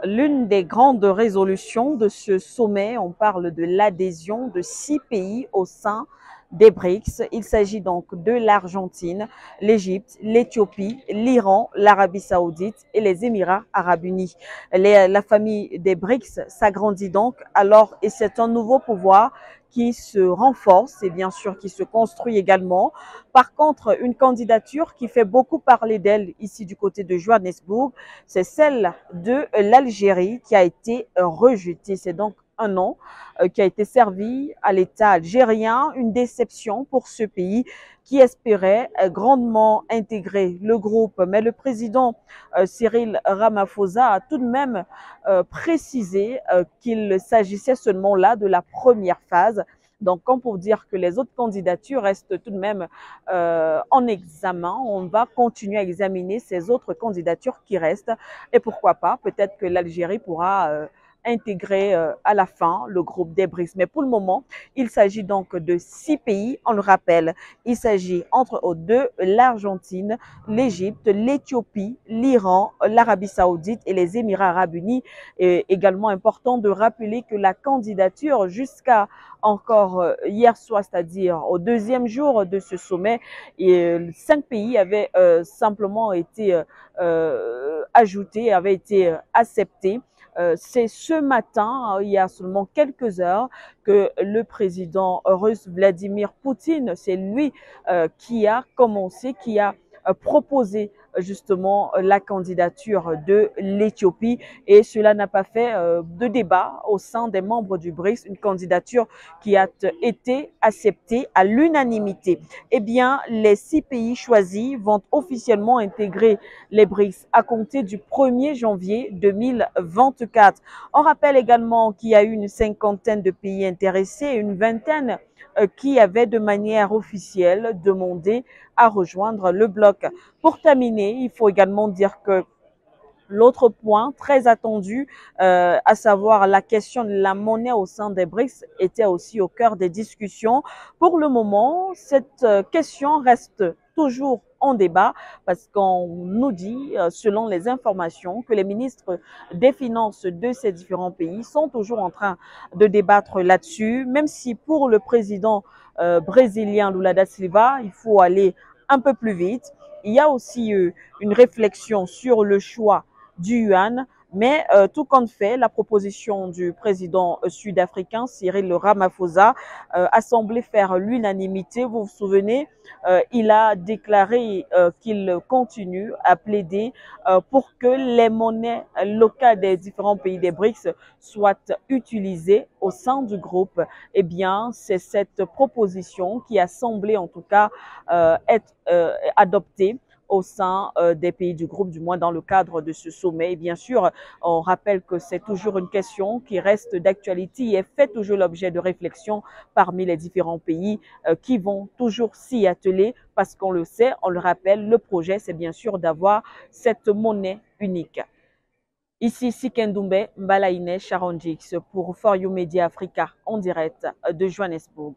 L'une des grandes résolutions de ce sommet, on parle de l'adhésion de 6 pays au sein des BRICS. Il s'agit donc de l'Argentine, l'Égypte, l'Éthiopie, l'Iran, l'Arabie Saoudite et les Émirats Arabes Unis. La famille des BRICS s'agrandit donc alors et c'est un nouveau pouvoir qui se renforce et bien sûr qui se construit également. Par contre, une candidature qui fait beaucoup parler d'elle ici du côté de Johannesburg, c'est celle de l'Algérie qui a été rejetée. C'est donc un nom qui a été servi à l'État algérien, une déception pour ce pays qui espérait grandement intégrer le groupe. Mais le président Cyril Ramaphosa a tout de même précisé qu'il s'agissait seulement là de la première phase. Donc, comme pour dire que les autres candidatures restent tout de même en examen, on va continuer à examiner ces autres candidatures qui restent. Et pourquoi pas, peut-être que l'Algérie pourra intégrer à la fin le groupe des BRICS. Mais pour le moment, il s'agit donc de 6 pays, on le rappelle. Il s'agit entre autres de l'Argentine, l'Égypte, l'Éthiopie, l'Iran, l'Arabie Saoudite et les Émirats Arabes Unis. Et également important de rappeler que la candidature jusqu'à encore hier soir, c'est-à-dire au deuxième jour de ce sommet, 5 pays avaient simplement été ajoutés, avaient été acceptés. C'est ce matin, il y a seulement quelques heures, que le président russe Vladimir Poutine, c'est lui qui a commencé, qui a proposé justement la candidature de l'Éthiopie et cela n'a pas fait de débat au sein des membres du BRICS, une candidature qui a été acceptée à l'unanimité. Eh bien, les 6 pays choisis vont officiellement intégrer les BRICS à compter du 1er janvier 2024. On rappelle également qu'il y a eu une cinquantaine de pays intéressés et une vingtaine qui avaient de manière officielle demandé à rejoindre le bloc. Pour terminer, il faut également dire que l'autre point très attendu, à savoir la question de la monnaie au sein des BRICS, était aussi au cœur des discussions. Pour le moment, cette question reste toujours en débat parce qu'on nous dit, selon les informations, que les ministres des Finances de ces différents pays sont toujours en train de débattre là-dessus, même si pour le président brésilien Lula da Silva, il faut aller un peu plus vite. Il y a aussi une réflexion sur le choix du yuan, mais tout compte fait, la proposition du président sud-africain Cyril Ramaphosa a semblé faire l'unanimité. Vous vous souvenez, il a déclaré qu'il continue à plaider pour que les monnaies locales des différents pays des BRICS soient utilisées au sein du groupe. Eh bien, c'est cette proposition qui a semblé en tout cas être adoptée au sein des pays du groupe, du moins dans le cadre de ce sommet. Et bien sûr, on rappelle que c'est toujours une question qui reste d'actualité et fait toujours l'objet de réflexion parmi les différents pays qui vont toujours s'y atteler parce qu'on le sait, on le rappelle, le projet, c'est bien sûr d'avoir cette monnaie unique. Ici, Sikendoumbé Mbalaine Charonjix pour For You Media Africa en direct de Johannesburg.